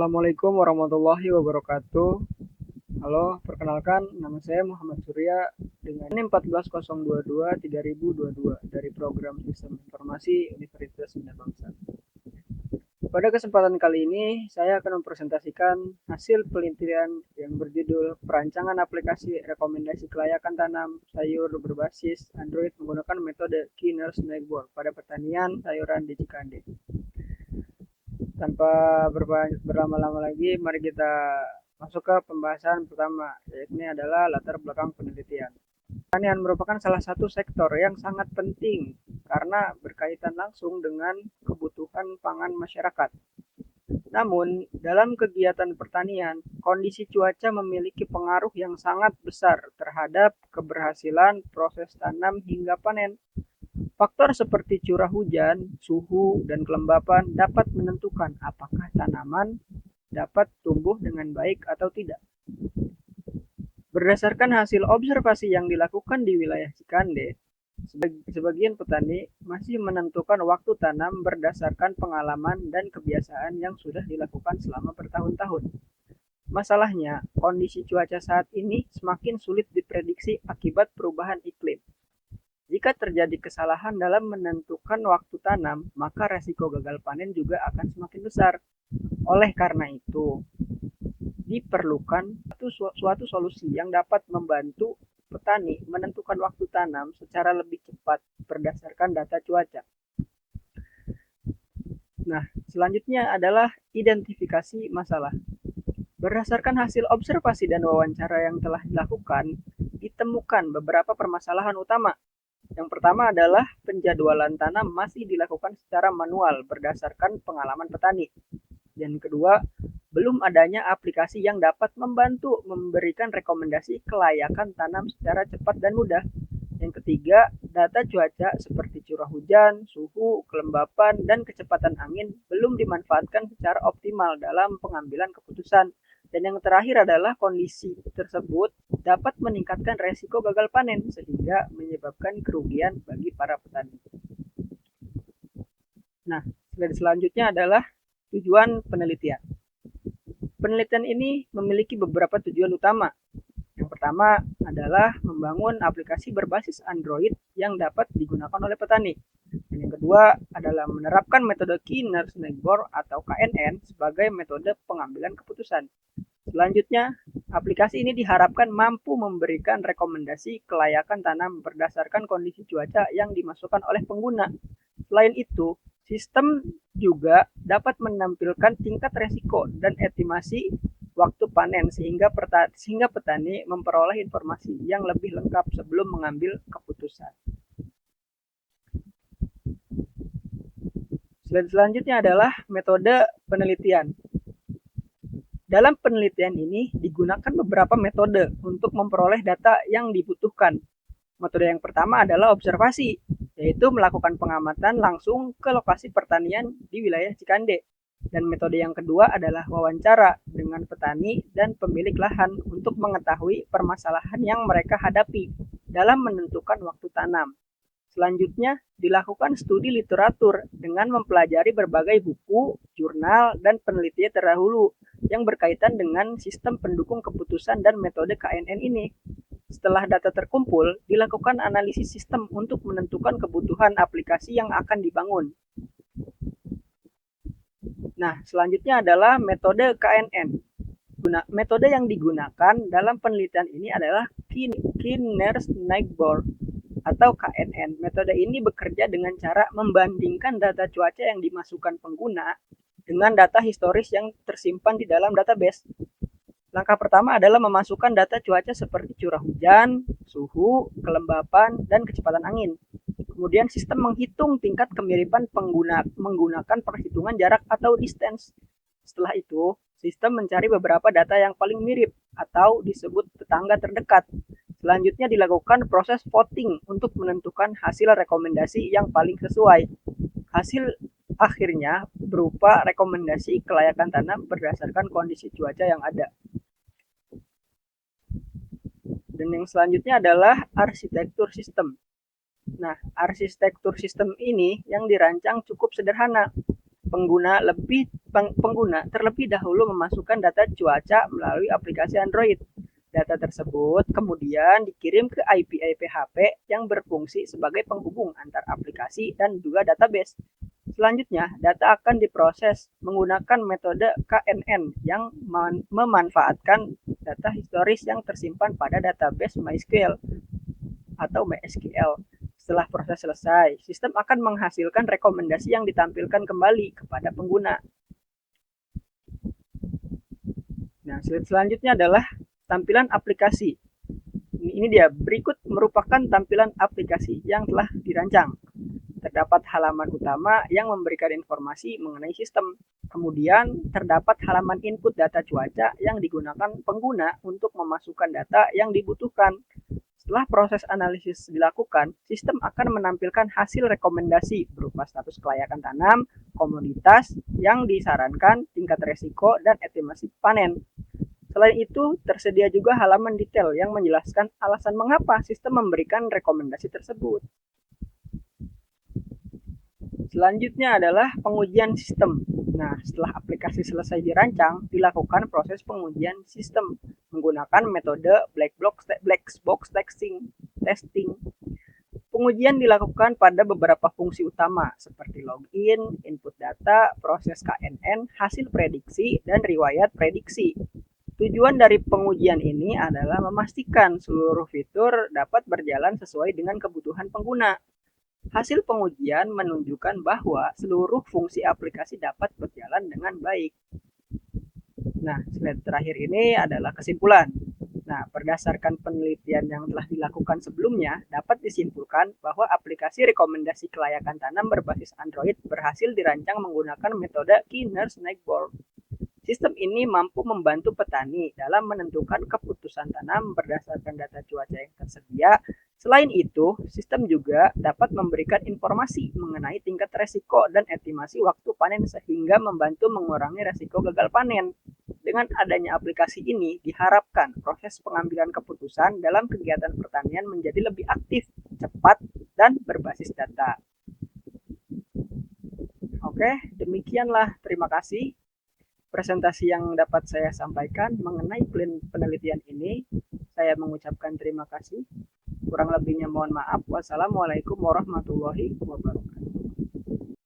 Assalamualaikum warahmatullahi wabarakatuh. Halo, perkenalkan nama saya Muhammad Surya dengan NIM 14022 3022 dari Program Sistem Informasi Universitas Sunda Bangsa. Pada kesempatan kali ini, saya akan mempresentasikan hasil penelitian yang berjudul Perancangan Aplikasi Rekomendasi Kelayakan Tanam Sayur Berbasis Android menggunakan metode Kinner Snakeboard pada pertanian sayuran di Cikande. Tanpa berlama-lama lagi, mari kita masuk ke pembahasan pertama, yaitu adalah latar belakang penelitian. Pertanian merupakan salah satu sektor yang sangat penting karena berkaitan langsung dengan kebutuhan pangan masyarakat. Namun, dalam kegiatan pertanian, kondisi cuaca memiliki pengaruh yang sangat besar terhadap keberhasilan proses tanam hingga panen. Faktor seperti curah hujan, suhu, dan kelembapan dapat menentukan apakah tanaman dapat tumbuh dengan baik atau tidak. Berdasarkan hasil observasi yang dilakukan di wilayah Cikande, sebagian petani masih menentukan waktu tanam berdasarkan pengalaman dan kebiasaan yang sudah dilakukan selama bertahun-tahun. Masalahnya, kondisi cuaca saat ini semakin sulit diprediksi akibat perubahan iklim. Jika terjadi kesalahan dalam menentukan waktu tanam, maka resiko gagal panen juga akan semakin besar. Oleh karena itu, diperlukan suatu solusi yang dapat membantu petani menentukan waktu tanam secara lebih cepat berdasarkan data cuaca. Nah, selanjutnya adalah identifikasi masalah. Berdasarkan hasil observasi dan wawancara yang telah dilakukan, ditemukan beberapa permasalahan utama. Yang pertama adalah penjadwalan tanam masih dilakukan secara manual berdasarkan pengalaman petani. Yang kedua, belum adanya aplikasi yang dapat membantu memberikan rekomendasi kelayakan tanam secara cepat dan mudah. Yang ketiga, data cuaca seperti curah hujan, suhu, kelembapan, dan kecepatan angin belum dimanfaatkan secara optimal dalam pengambilan keputusan. Dan yang terakhir adalah kondisi tersebut dapat meningkatkan resiko gagal panen sehingga menyebabkan kerugian bagi para petani. Nah, selanjutnya adalah tujuan penelitian. Penelitian ini memiliki beberapa tujuan utama. Yang pertama adalah membangun aplikasi berbasis Android yang dapat digunakan oleh petani. Dan yang kedua adalah menerapkan metode Kinner Snakeboard atau KNN sebagai metode pengambilan keputusan. Selanjutnya, aplikasi ini diharapkan mampu memberikan rekomendasi kelayakan tanam berdasarkan kondisi cuaca yang dimasukkan oleh pengguna. Selain itu, sistem juga dapat menampilkan tingkat resiko dan estimasi waktu panen sehingga petani memperoleh informasi yang lebih lengkap sebelum mengambil keputusan. Selanjutnya adalah metode penelitian. Dalam penelitian ini digunakan beberapa metode untuk memperoleh data yang dibutuhkan. Metode yang pertama adalah observasi, yaitu melakukan pengamatan langsung ke lokasi pertanian di wilayah Cikande. Dan metode yang kedua adalah wawancara dengan petani dan pemilik lahan untuk mengetahui permasalahan yang mereka hadapi dalam menentukan waktu tanam. Selanjutnya, dilakukan studi literatur dengan mempelajari berbagai buku, jurnal, dan penelitian terdahulu yang berkaitan dengan sistem pendukung keputusan dan metode KNN ini. Setelah data terkumpul, dilakukan analisis sistem untuk menentukan kebutuhan aplikasi yang akan dibangun. Nah, selanjutnya adalah metode KNN. Metode yang digunakan dalam penelitian ini adalah Kinner Snakeboard atau KNN. Metode ini bekerja dengan cara membandingkan data cuaca yang dimasukkan pengguna dengan data historis yang tersimpan di dalam database. Langkah pertama adalah memasukkan data cuaca seperti curah hujan, suhu, kelembapan, dan kecepatan angin. Kemudian sistem menghitung tingkat kemiripan menggunakan perhitungan jarak atau distance. Setelah itu, sistem mencari beberapa data yang paling mirip atau disebut tetangga terdekat. Selanjutnya dilakukan proses voting untuk menentukan hasil rekomendasi yang paling sesuai. Hasil akhirnya berupa rekomendasi kelayakan tanam berdasarkan kondisi cuaca yang ada. Dan yang selanjutnya adalah arsitektur sistem. Nah, arsitektur sistem ini yang dirancang cukup sederhana. pengguna terlebih dahulu memasukkan data cuaca melalui aplikasi Android. Data tersebut kemudian dikirim ke IP HP yang berfungsi sebagai penghubung antar aplikasi dan juga database. Selanjutnya, data akan diproses menggunakan metode KNN yang memanfaatkan data historis yang tersimpan pada database MySQL atau MySQL. Setelah proses selesai, sistem akan menghasilkan rekomendasi yang ditampilkan kembali kepada pengguna. Nah, slide selanjutnya adalah tampilan aplikasi. Ini dia, berikut merupakan tampilan aplikasi yang telah dirancang. Terdapat halaman utama yang memberikan informasi mengenai sistem. Kemudian terdapat halaman input data cuaca yang digunakan pengguna untuk memasukkan data yang dibutuhkan. Setelah proses analisis dilakukan, sistem akan menampilkan hasil rekomendasi berupa status kelayakan tanam, komoditas yang disarankan, tingkat resiko, dan estimasi panen. Selain itu, tersedia juga halaman detail yang menjelaskan alasan mengapa sistem memberikan rekomendasi tersebut. Selanjutnya adalah pengujian sistem. Nah, setelah aplikasi selesai dirancang, dilakukan proses pengujian sistem menggunakan metode black box testing. Pengujian dilakukan pada beberapa fungsi utama seperti login, input data, proses KNN, hasil prediksi, dan riwayat prediksi. Tujuan dari pengujian ini adalah memastikan seluruh fitur dapat berjalan sesuai dengan kebutuhan pengguna. Hasil pengujian menunjukkan bahwa seluruh fungsi aplikasi dapat berjalan dengan baik. Nah, slide terakhir ini adalah kesimpulan. Nah, berdasarkan penelitian yang telah dilakukan sebelumnya, dapat disimpulkan bahwa aplikasi rekomendasi kelayakan tanam berbasis Android berhasil dirancang menggunakan metode Kinner-Snowball. Sistem ini mampu membantu petani dalam menentukan keputusan tanam berdasarkan data cuaca yang tersedia. Selain itu, sistem juga dapat memberikan informasi mengenai tingkat resiko dan estimasi waktu panen sehingga membantu mengurangi resiko gagal panen. Dengan adanya aplikasi ini, diharapkan proses pengambilan keputusan dalam kegiatan pertanian menjadi lebih aktif, cepat, dan berbasis data. Oke, demikianlah. Terima kasih presentasi yang dapat saya sampaikan mengenai penelitian ini. Saya mengucapkan terima kasih. Kurang lebihnya mohon maaf. Wassalamualaikum warahmatullahi wabarakatuh.